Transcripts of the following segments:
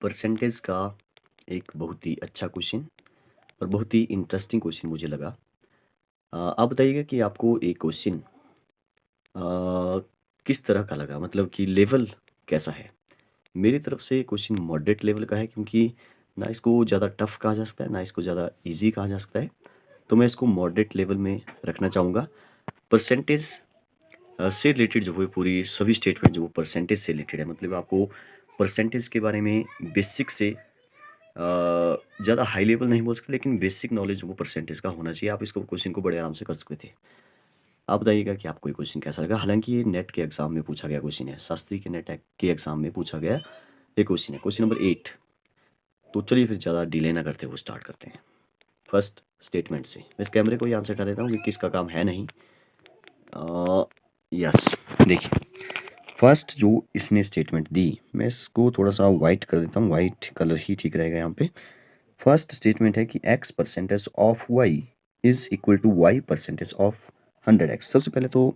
Percentage का एक बहुत ही अच्छा क्वेश्चन और बहुत ही इंटरेस्टिंग क्वेश्चन मुझे लगा। आप बताइएगा कि आपको एक क्वेश्चन किस तरह का लगा, मतलब कि लेवल कैसा है। मेरी तरफ से क्वेश्चन मॉडरेट लेवल का है, क्योंकि ना इसको ज़्यादा टफ कहा जा सकता है ना इसको ज़्यादा इजी कहा जा सकता है। तो मैं इसको मॉडरेट लेवल में रखना चाहूँगा। परसेंटेज से रिलेटेड जो है पूरी सभी स्टेटमेंट जो वो परसेंटेज से रिलेटेड है, मतलब आपको परसेंटेज के बारे में बेसिक से ज़्यादा हाई लेवल नहीं बोल सकते, लेकिन बेसिक नॉलेज वो परसेंटेज का होना चाहिए। आप इसको क्वेश्चन को बड़े आराम से कर सकते थे। आप बताइएगा कि आपको ये क्वेश्चन कैसा लगा। हालांकि ये नेट के एग्जाम में पूछा गया क्वेश्चन है, शास्त्री के नेट के एग्जाम में पूछा गया ये क्वेश्चन है, क्वेश्चन नंबर 8। तो चलिए फिर ज़्यादा डिले ना करते हुए स्टार्ट करते हैं फर्स्ट स्टेटमेंट से। मैं इस कैमरे को यहाँ से हटा देता हूँ क्योंकि इसका काम है नहीं। यस, देखिए फर्स्ट जो इसने स्टेटमेंट दी, मैं इसको थोड़ा सा वाइट कर देता हूँ, वाइट कलर ही ठीक रहेगा यहाँ पे। फर्स्ट स्टेटमेंट है कि x percentage of y is equal to y percentage of 100x। सबसे पहले तो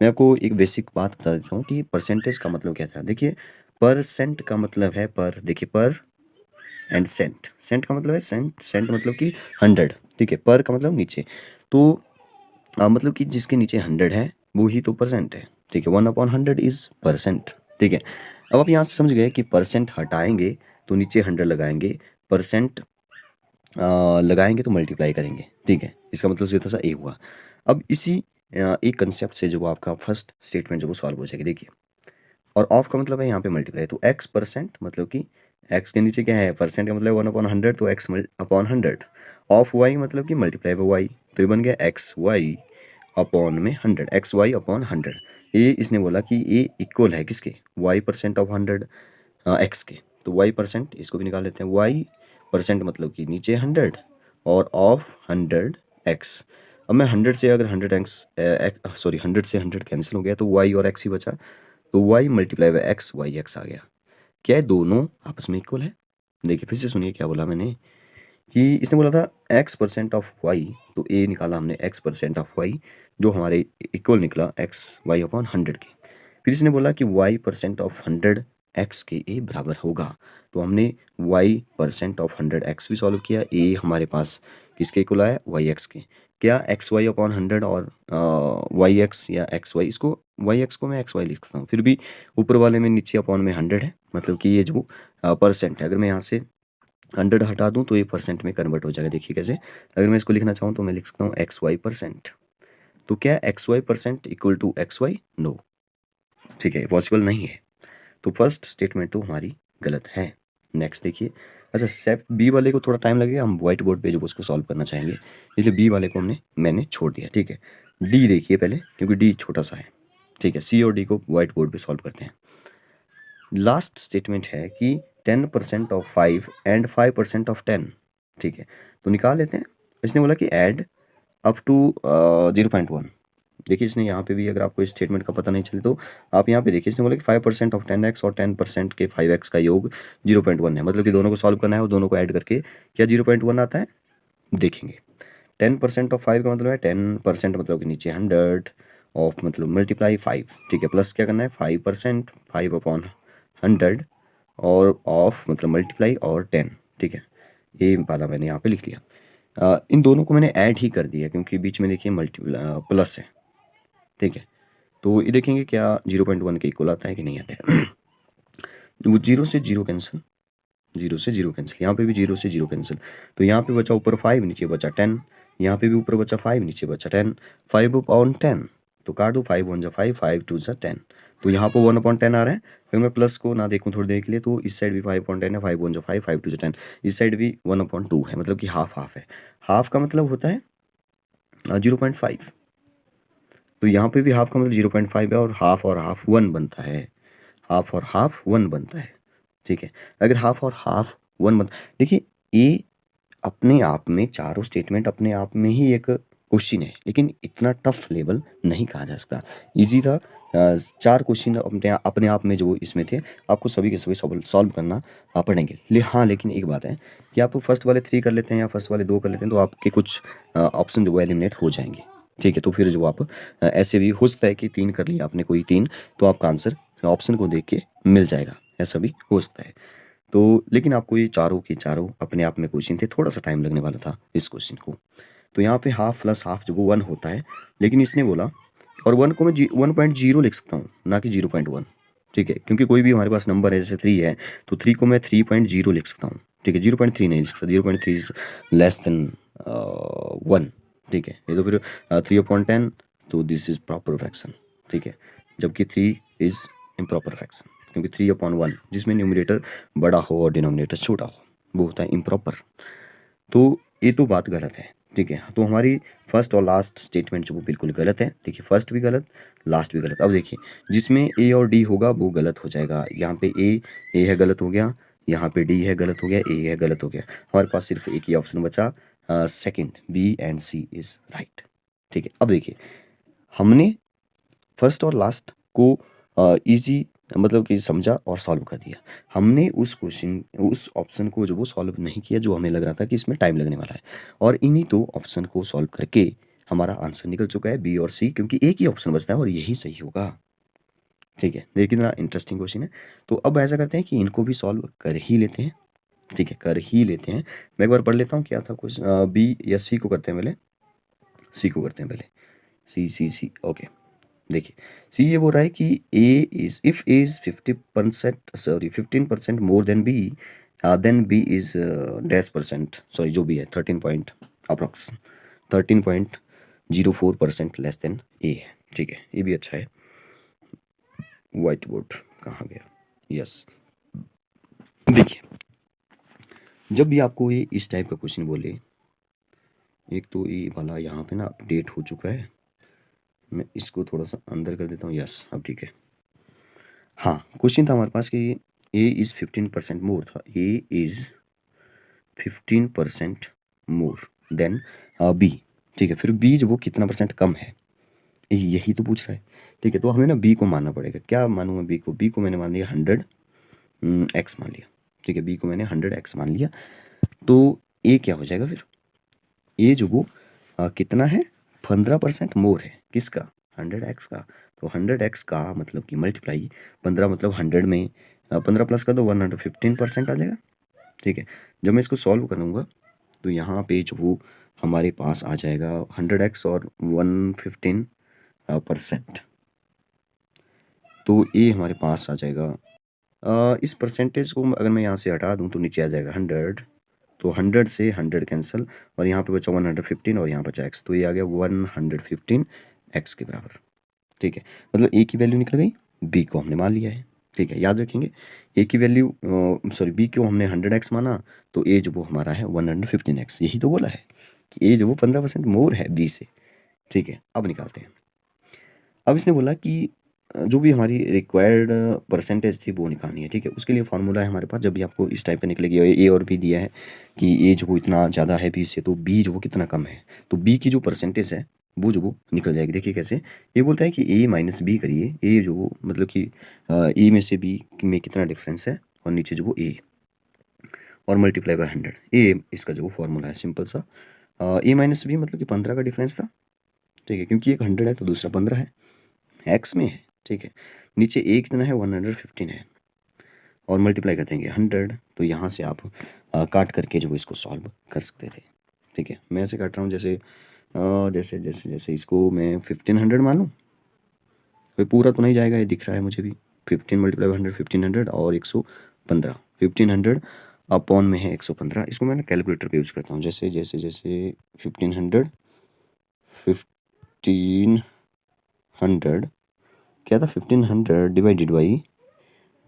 मैं आपको एक बेसिक बात बता देता हूँ कि परसेंटेज का मतलब क्या था। देखिए परसेंट का मतलब है पर, देखिए पर एंड सेंट, सेंट का मतलब है सेंट, सेंट मतलब कि 100, ठीक है। पर का मतलब नीचे, तो मतलब कि जिसके नीचे 100 है वो ही तो परसेंट है, ठीक है। 1/100 इज परसेंट, ठीक है। अब आप यहाँ से समझ गए कि परसेंट हटाएंगे तो नीचे 100 लगाएंगे, परसेंट लगाएंगे तो मल्टीप्लाई करेंगे, ठीक है। इसका मतलब सीधा सा ए हुआ। अब इसी एक कंसेप्ट से जो आपका फर्स्ट स्टेटमेंट जो वो सॉल्व हो जाएगी। देखिए, और ऑफ का मतलब है यहाँ पे मल्टीप्लाई, तो एक्स परसेंट मतलब कि एक्स के नीचे क्या है, परसेंट का मतलब 1/100, तो एक्स अपॉन 100। ऑफ वाई मतलब कि मल्टीप्लाई बाई वाई, तो ये बन गया एक्स वाई अपॉन में 100, एक्स वाई अपॉन 100। ये इसने बोला कि ये इक्वल है किसके, वाई परसेंट ऑफ 100 एक्स के। तो वाई परसेंट इसको भी निकाल लेते हैं, वाई परसेंट मतलब कि नीचे 100 और ऑफ 100 एक्स। अब मैं 100 से अगर 100 एक्स सॉरी 100 से 100 कैंसिल हो गया तो वाई और एक्स ही बचा, तो y multiply by x, y x आ गया। क्या है, दोनों आपस में इक्वल है। देखिए फिर से सुनिए क्या बोला मैंने, कि इसने बोला था एक्स परसेंट ऑफ वाई, तो ए निकाला हमने एक्स परसेंट ऑफ वाई जो हमारे इक्वल निकला एक्स वाई अपॉन 100 के। फिर इसने बोला कि वाई परसेंट ऑफ 100 एक्स के ए बराबर होगा, तो हमने वाई परसेंट ऑफ 100 एक्स भी सॉल्व किया। ए हमारे पास किसके इक्वल आया, वाई एक्स के। क्या एक्स वाई अपॉन 100 और वाई एक्स या एक्स वाई, इसको वाई एक्स को मैं एक्स वाई लिखता हूँ, फिर भी ऊपर वाले में नीचे अपॉन में 100 है, मतलब कि ये जो परसेंट है, अगर मैं यहाँ से 100 हटा दूं तो ये परसेंट में कन्वर्ट हो जाएगा। देखिए कैसे, अगर मैं इसको लिखना चाहूँ तो मैं लिख सकता हूँ एक्स वाई परसेंट। तो क्या X Y percent equal to X Y, no, ठीक है, पॉसिबल नहीं है। तो फर्स्ट स्टेटमेंट तो हमारी गलत है। नेक्स्ट देखिए, अच्छा सेफ बी वाले को थोड़ा टाइम लगेगा, हम व्हाइट बोर्ड पे जो उसको सॉल्व करना चाहेंगे, इसलिए बी वाले को मैंने छोड़ दिया, ठीक है। डी देखिए पहले, क्योंकि डी छोटा सा है, ठीक है। सी और डी को व्हाइट बोर्ड पे सॉल्व करते हैं। लास्ट स्टेटमेंट है कि 10% ऑफ 5 एंड 5% ऑफ 10, ठीक है। तो निकाल लेते हैं। इसने बोला कि ऐड अप टू 0.1। देखिए इसने यहाँ पे भी, अगर आपको इस स्टेटमेंट का पता नहीं चले तो आप यहाँ पे देखिए, इसने बोला कि 5% ऑफ 10x और 10% के 5x का योग 0.1 है, मतलब कि दोनों को सॉल्व करना है और दोनों को ऐड करके क्या 0.1 आता है, देखेंगे। 10% ऑफ 5 का मतलब है 10% मतलब कि नीचे 100 ऑफ मतलब मल्टीप्लाई 5, ठीक है। प्लस क्या करना है 5%, 5 अपॉन 100 और ऑफ मतलब मल्टीप्लाई और 10, ठीक है। ये वाला मैंने यहाँ पे लिख लिया। इन दोनों को मैंने ऐड ही कर दिया क्योंकि बीच में देखिए मल्टीप्लाई प्लस है, ठीक है। तो ये देखेंगे क्या 0.1 के इक्वल आता है कि नहीं आता है। वो जीरो से जीरो कैंसिल, जीरो से जीरो कैंसिल, यहाँ पे भी जीरो से जीरो कैंसिल, तो यहाँ पे बचा ऊपर 5 नीचे बचा 10, यहाँ पे भी ऊपर बचा 5 नीचे बचा 10, 5 अपॉन 10, तो काट दो, 5 1 जा 5, 5 2 जा 10, तो यहाँ पर 1/10 आ रहा है। अगर मैं प्लस को ना देखूँ थोड़ी देर के लिए तो इस साइड भी 5/10 है, 5 1 जा 5, 5 2 जा 10, इस साइड भी 1/2 है, मतलब कि हाफ हाफ है। हाफ का मतलब होता है 0.5, तो यहाँ पे भी हाफ का मतलब 0.5 है, और हाफ 1 बनता है, हाफ और हाफ 1 बनता है, ठीक है। अगर हाफ और हाफ 1 बन, देखिए ये अपने आप में चारों स्टेटमेंट अपने आप में ही एक क्वेश्चन है, लेकिन इतना टफ लेवल नहीं कहा जा सकता, इजी था। चार क्वेश्चन अपने आप में जो इसमें थे, आपको सभी के सभी सॉल्व करना पड़ेंगे। हाँ, लेकिन एक बात है कि आप फर्स्ट वाले 3 कर लेते हैं या फर्स्ट वाले 2 कर लेते हैं तो आपके कुछ ऑप्शन जो है एलिमिनेट हो जाएंगे, ठीक है। तो फिर जो आप ऐसे भी हो सकता है कि 3 कर लिया आपने कोई 3, तो आपका आंसर ऑप्शन को देख के मिल जाएगा, ऐसा भी हो सकता है। तो लेकिन आपको ये चारों के चारों अपने आप में क्वेश्चन थे, थोड़ा सा टाइम लगने वाला था इस क्वेश्चन को। तो यहाँ पे हाफ प्लस हाफ जो वो 1 होता है, लेकिन इसने बोला, और 1 को मैं 1.0 लिख सकता हूँ, ना कि 0.1, ठीक है, क्योंकि कोई भी हमारे पास नंबर है जैसे 3 है, तो 3 को मैं 3.0 लिख सकता हूँ, ठीक है, 0.3 नहीं लिख सकता, 0.3 इज लेस देन 1, ठीक है। ये तो फिर 3/10, तो दिस इज प्रॉपर फ्रैक्शन, ठीक है, जबकि 3 इज इम्प्रॉपर फ्रैक्शन, क्योंकि 3/1 जिसमें न्यूमरेटर बड़ा हो और डिनोमिनेटर छोटा हो वो होता है इम्प्रॉपर। तो ये तो बात गलत है, ठीक है। तो हमारी फर्स्ट और लास्ट स्टेटमेंट जो वो बिल्कुल गलत है। देखिए फर्स्ट भी गलत, लास्ट भी गलत। अब देखिए जिसमें ए और डी होगा वो गलत हो जाएगा। यहाँ पे ए है गलत हो गया, यहाँ पे डी है गलत हो गया, ए है गलत हो गया। हमारे पास सिर्फ एक ही ऑप्शन बचा, second, B and C is right, ठीक है। अब देखिए हमने फर्स्ट और लास्ट को इजी मतलब कि समझा और सॉल्व कर दिया। हमने उस क्वेश्चन उस ऑप्शन को जो वो सॉल्व नहीं किया जो हमें लग रहा था कि इसमें टाइम लगने वाला है, और इन्हीं दो ऑप्शन को सॉल्व करके हमारा आंसर निकल चुका है बी और सी, क्योंकि एक ही ऑप्शन बचता है और यही सही होगा, ठीक है। देखिए कितना इंटरेस्टिंग क्वेश्चन है। तो अब ऐसा करते हैं कि इनको भी सॉल्व कर ही लेते हैं, ठीक है, कर ही लेते हैं। मैं एक बार पढ़ लेता हूँ क्या था कुछ, बी या सी को करते हैं पहले, सी को करते हैं पहले, सी ओके। देखिए सी ये बोल रहा है कि a is if a is 50% sorry 15% more than b, then b is dash percent sorry जो भी है 13 point approx 13.04% less than a है, ठीक है। ये भी अच्छा है। वाइट बोर्ड कहाँ गया, यस। देखिए जब भी आपको ये इस टाइप का क्वेश्चन बोले, एक तो ये वाला यहाँ पे ना अपडेट हो चुका है, मैं इसको थोड़ा सा अंदर कर देता हूँ, यस अब ठीक है। हाँ क्वेश्चन था हमारे पास कि ए इज़ 15% मोर था, A is 15% more than B, ठीक है। फिर बी जो वो कितना परसेंट कम है, यही तो पूछ रहा है, ठीक है। तो हमें ना बी को मानना पड़ेगा। क्या मानूंगा बी को, बी को मैंने मान लिया 100x मान लिया, ठीक है, बी को मैंने 100x मान लिया। तो ए क्या हो जाएगा फिर, ए जो वो कितना है 15% मोर है, किसका 100x का। तो 100x का मतलब कि मल्टीप्लाई 15 मतलब 100 में 15 प्लस का तो 115% आ जाएगा, ठीक है। जब मैं इसको सॉल्व करूँगा तो यहाँ पे जो वो हमारे पास आ जाएगा 100x और 115%, तो ये हमारे पास आ जाएगा। इस परसेंटेज को अगर मैं यहाँ से हटा दूँ तो नीचे आ जाएगा 100, तो 100 से 100 कैंसिल, और यहाँ पे बचा 115 और यहाँ बचा x, तो ये आ गया 115x के बराबर, ठीक है। मतलब ए की वैल्यू निकल गई, बी को हमने मान लिया है, ठीक है। याद रखेंगे ए की वैल्यू सॉरी बी को हमने 100x माना, तो ए जो वो हमारा है 115x, यही तो बोला है कि ए जो वो 15% मोर है बी से, ठीक है। अब निकालते हैं। अब इसने बोला कि जो भी हमारी रिक्वायर्ड परसेंटेज थी वो निकालनी है, ठीक है। उसके लिए फार्मूला है हमारे पास, जब भी आपको इस टाइप का निकलेगी, ए और बी दिया है कि ए जो वो इतना ज़्यादा है बी से, तो बी जो वो कितना कम है, तो बी की जो परसेंटेज है वो जो वो निकल जाएगी। देखिए कैसे, ये बोलता है कि ए माइनस बी करिए, ए जो वो मतलब कि ए में से बी में कितना डिफरेंस है, और नीचे जो वो ए, और मल्टीप्लाई बाय 100, ए इसका जो वो फॉर्मूला है सिंपल सा। ए माइनस बी मतलब कि 15 का डिफरेंस था, ठीक है, क्योंकि एक 100 है तो दूसरा 15 है, एक्स में है, ठीक है। नीचे ए कितना है 115 है, और मल्टीप्लाई कर देंगे 100, तो यहाँ से आप काट करके जो इसको सॉल्व कर सकते थे, ठीक है। मैं ऐसे काट रहा हूँ जैसे जैसे जैसे जैसे इसको मैं 1500 मान लूँ, अभी पूरा तो नहीं जाएगा, ये दिख रहा है मुझे भी। 15 मल्टीप्लाई 100 1500 और 115, 1500 अपॉन में है 115। इसको मैं ना कैलकुलेटर पे यूज़ करता हूँ, जैसे जैसे जैसे 1500 क्या था 1500 डिवाइडेड बाई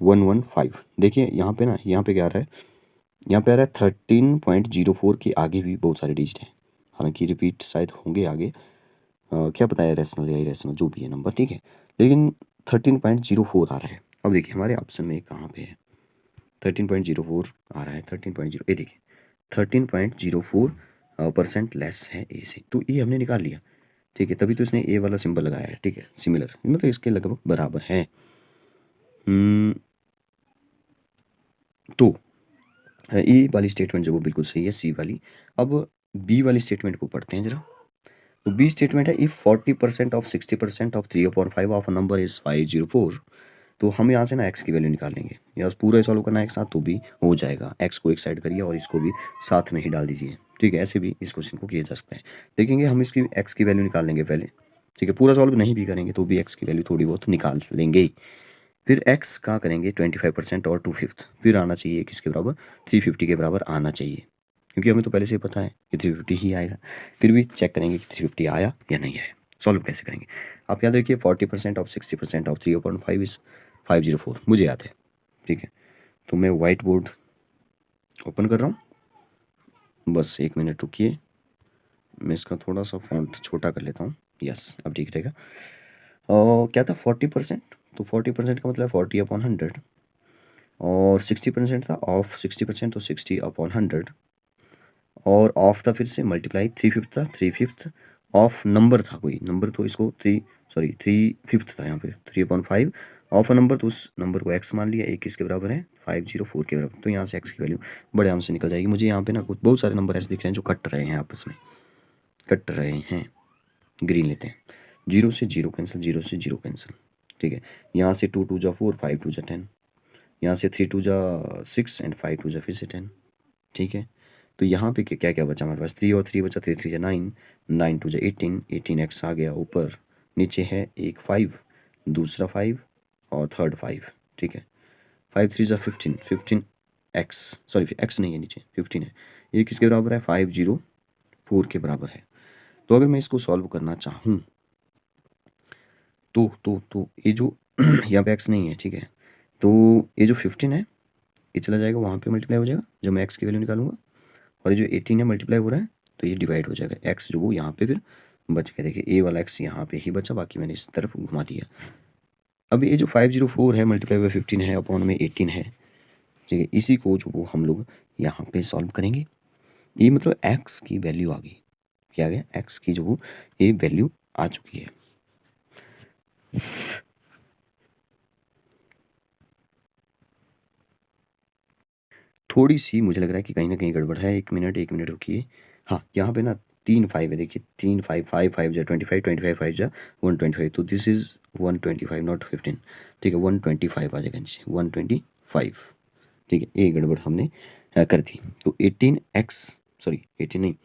115। देखिए यहाँ पे ना, यहाँ पे क्या आ रहा है, यहाँ पे आ रहा है 13.04 के आगे भी बहुत सारे डिजिट हैं, हालांकि रिपीट शायद होंगे आगे, क्या पता है रैशनल या इरेशनल जो भी है नंबर, ठीक है, लेकिन 13.04 आ रहा है। अब देखिए हमारे ऑप्शन में कहाँ पे है 13.04 आ रहा है, 13.0, ये देखिए 13.04% लेस है ए से, तो ये हमने निकाल लिया, ठीक है। तभी तो इसने ए वाला सिंबल लगाया है, ठीक है, सिमिलर मतलब इसके लगभग बराबर है। तो ए वाली स्टेटमेंट जो वो बिल्कुल सही है, सी वाली। अब बी वाली स्टेटमेंट को पढ़ते हैं जरा। तो बी स्टेटमेंट है if 40% of 60% of 3/5 of a number is 504, तो हम यहाँ से ना एक्स की वैल्यू निकाल लेंगे, या पूरा सॉल्व करना है एक साथ तो भी हो जाएगा। एक्स को एक साइड करिए और इसको भी साथ में ही डाल दीजिए, ठीक है। ऐसे भी इस क्वेश्चन को किया जा सकता है। देखेंगे हम इसकी एक्स की वैल्यू निकाल लेंगे पहले, ठीक है। पूरा सॉल्व नहीं भी करेंगे तो भी एक्स की वैल्यू थोड़ी बहुत निकाल लेंगे। फिर एक्स का करेंगे 25% और 2/5, फिर आना चाहिए किसके बराबर, 350 के बराबर आना चाहिए, क्योंकि हमें तो पहले से पता है कि 350 ही आएगा। फिर भी चेक करेंगे कि 350 आया या नहीं आया। सॉल्व कैसे करेंगे, आप याद रखिए 40% ऑफ 60% ऑफ 3/5 इज 504, मुझे याद है, ठीक है। तो मैं वाइट बोर्ड ओपन कर रहा हूँ, बस 1 मिनट रुकिए, मैं इसका थोड़ा सा फॉन्ट छोटा कर लेता हूँ। यस, अब ठीक रहेगा। और क्या था 40%, तो 40% का मतलब 40/100, और 60% था ऑफ 60%, तो 60/100, और ऑफ था फिर से मल्टीप्लाई 3/5 था, 3/5 ऑफ नंबर था, कोई नंबर तो इसको 3/5 था यहाँ पे 3/5 ऑफ अ नंबर, तो उस नंबर को एक्स मान लिया। एक किसके बराबर है, 504 के बराबर। तो यहाँ से एक्स की वैल्यू बड़े आराम से निकल जाएगी। मुझे यहाँ पे ना कुछ बहुत सारे नंबर ऐसे दिख रहे हैं जो कट रहे हैं, आपस में कट रहे हैं। ग्रीन लेते हैं, 0 से 0 कैंसिल, 0 से 0 कैंसिल, ठीक है। यहाँ से 2 2 जा 4, 5 2 जा 10, यहाँ से 3 2 जा 6 एंड 5 2 जा फिर से 10, ठीक है। तो यहाँ पे क्या क्या बचा हमारे पास, 3 और 3 बचा, 3 3 जा 9, 9 2 जा 18, 18x आ गया ऊपर, नीचे है एक 5, दूसरा 5 और थर्ड 5, ठीक है। 5 3 जा 15, 15x, सॉरी x नहीं है नीचे 15 है। ये किसके बराबर है, 504 के बराबर है। तो अगर मैं इसको सॉल्व करना चाहूँ तो ये जो यहाँ पे x नहीं है, ठीक है, तो ये जो 15 है ये चला जाएगा वहाँ पे मल्टीप्लाई हो जाएगा जब मैं x की वैल्यू निकालूंगा, और ये जो 18 है मल्टीप्लाई हो रहा है तो ये डिवाइड हो जाएगा। x जो वो यहाँ पे फिर बच गया, देखिए a वाला x यहाँ पे ही बचा, बाकी मैंने इस तरफ घुमा दिया। अब ये जो 504 है मल्टीप्लाई बाई 15 है अपॉन में 18 है, ठीक है, इसी को जो वो हम लोग यहाँ पे सॉल्व करेंगे। ये मतलब x की वैल्यू आ गई, क्या आ गया, x की जो ये वैल्यू आ चुकी है। थोड़ी सी मुझे लग रहा है कि कहीं ना कहीं गड़बड़ है, 1 मिनट रुकिए। हाँ, यहाँ पे ना 3 5 है, देखिए 3 5 5 5 जा 25, 25 5 जा 125, तो दिस इज 125 नॉट 15, ठीक है। 125 आ जाएगा नीचे, 125, ठीक है। ये गड़बड़ हमने कर दी। तो 18x, सॉरी 18 नहीं,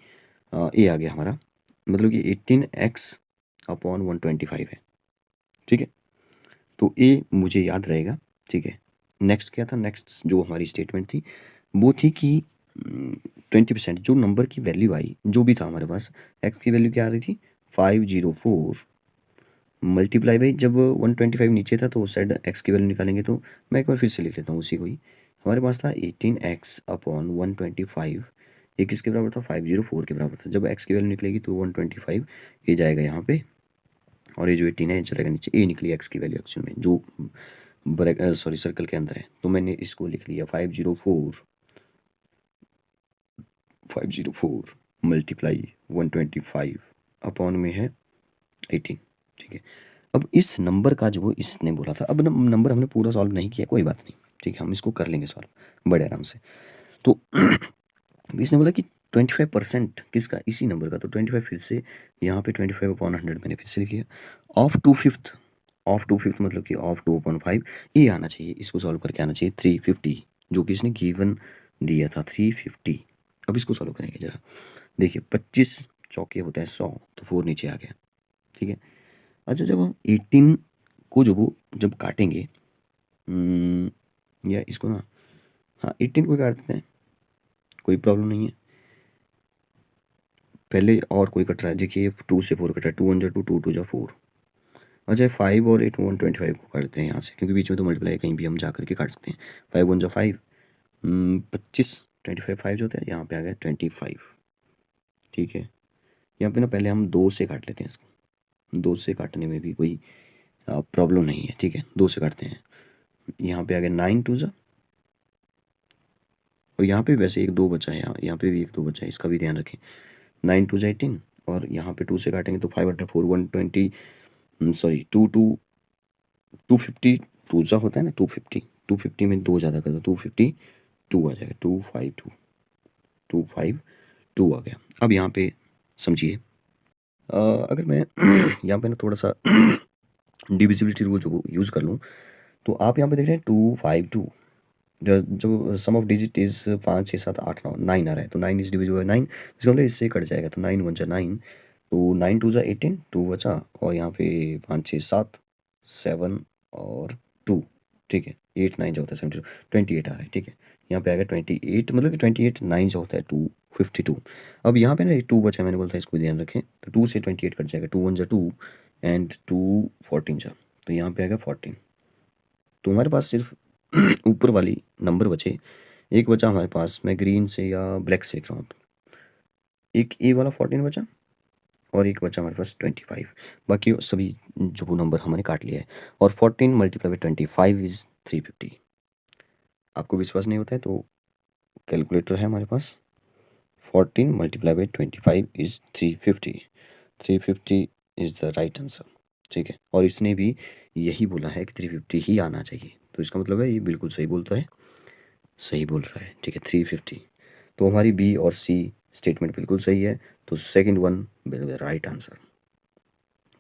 ये आ गया हमारा, मतलब कि 18x अपॉन 125 है, ठीक है। तो ये मुझे याद रहेगा, ठीक है। नेक्स्ट क्या था, नेक्स्ट जो हमारी स्टेटमेंट थी वो थी कि 20% जो नंबर की वैल्यू आई, जो भी था हमारे पास, एक्स की वैल्यू क्या आ रही थी, 504 मल्टीप्लाई बाई, जब 125 नीचे था तो उस साइड एक्स की वैल्यू निकालेंगे, तो मैं एक बार फिर से लिख लेता हूँ उसी को ही। हमारे पास था 18x अपॉन 125, ये किसके बराबर था, 504 के बराबर था। जब एक्स की वैल्यू निकलेगी तो 125 ये जाएगा यहाँ पे, और ये जो 18 है ये चलेगा नीचे। ये निकली एक्स की वैल्यू एक्चुअल में जो ब्रैक सॉरी सर्कल के अंदर है, तो मैंने इसको लिख लिया 504 मल्टीप्लाई 125 अपॉन में है 18, ठीक है। अब इस नंबर का जो इसने बोला था, अब नंबर हमने पूरा सॉल्व नहीं किया, कोई बात नहीं, ठीक है, हम इसको कर लेंगे सॉल्व बड़े आराम से। तो इसने बोला कि 25% किसका, इसी नंबर का, तो 25 फिर से यहाँ पे 25/100 मैंने फिर से लिख लिया। ऑफ 2/5, ऑफ 2/5 मतलब कि ऑफ 2/5 ये आना चाहिए, इसको सॉल्व करके आना चाहिए 350, जो कि इसने गिवन दिया था 350। अब इसको सॉल्व करेंगे जरा, देखिए 25 चौके होता है 100, तो 4 नीचे आ गया, ठीक है। अच्छा, जब हम 18 को जो वो जब काटेंगे, या इसको ना, हाँ 18 को काट देते हैं, कोई प्रॉब्लम नहीं है। पहले और कोई कट रहा है, देखिए 2 से 4 कट रहा है, 2 1 जा 2, 2 2 जा 4। अच्छा 5 और 8 125 को काटते हैं यहाँ से, क्योंकि बीच में तो मल्टीप्लाई कहीं भी हम जा करके काट सकते हैं। 5 1 जा 5, 25, 25 5 जो होता है, यहाँ पे आ गया 25, ठीक है। यहाँ पे ना पहले हम 2 से काट लेते हैं इसको, 2 से काटने में भी कोई प्रॉब्लम नहीं है, ठीक है। 2 से काटते हैं, यहाँ पे आ गया 9 2 जा, और यहाँ पे वैसे 1 2 बचा है, यहाँ पे भी 1 2 बचा है, इसका भी ध्यान रखें। 9 2 जा 18, और यहाँ पे 2 से काटेंगे तो 5/4 120, सॉरी 250 2 जा होता है ना, 250 में 2 ज़्यादा कर दो, 252 आ जाएगा, 252 आ गया। अब यहाँ पे समझिए, अगर मैं यहाँ पे ना थोड़ा सा डिविजिबिलिटी रूल जो यूज़ कर लूँ, तो आप यहाँ पे देख रहे हैं 252, जो सम ऑफ डिजिट इज 5 6 7 8 9 9 आ रहा है, तो 9 इज डिविजिबल बाय 9, इसका मतलब इससे कट जाएगा, तो 9 1 जा 9, तो 9 2 जा 18, 2 बचा, और यहाँ पे 5 6 7 7 और 2, ठीक है, 8 9 जो होता है 72, 28 आ रहा है, ठीक है, यहाँ पे आएगा 28, मतलब कि 28 9 जो होता है 252। अब यहाँ पे ना 2 बचा, मैंने बोला था इसको ध्यान रखें, तो 2 से 28 कट जाएगा, 2 1 जा 2 एंड 2 14 जा, तो यहाँ पे आएगा 14। तो हमारे पास सिर्फ ऊपर वाली नंबर बचे, एक बचा हमारे पास, मैं ग्रीन से या ब्लैक से लिख रहा हूँ, एक ए वाला 14 बचा, और एक बचा हमारे पास 25, बाकी सभी जो वो नंबर हमने काट लिया है, और 14 मल्टीप्लाई बाई 25 इज़ 350। आपको विश्वास नहीं होता है तो कैलकुलेटर है हमारे पास, 14 multiply by 25 is 350, 350 is the right answer, ठीक है, और इसने भी यही बोला है कि 350 ही आना चाहिए, तो इसका मतलब है ये बिल्कुल सही बोलता है, सही बोल रहा है, ठीक है, 350। तो हमारी बी और सी स्टेटमेंट बिल्कुल सही है, तो second one will be the right answer.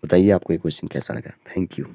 बताइए आपको ये क्वेश्चन कैसा लगा। Thank you.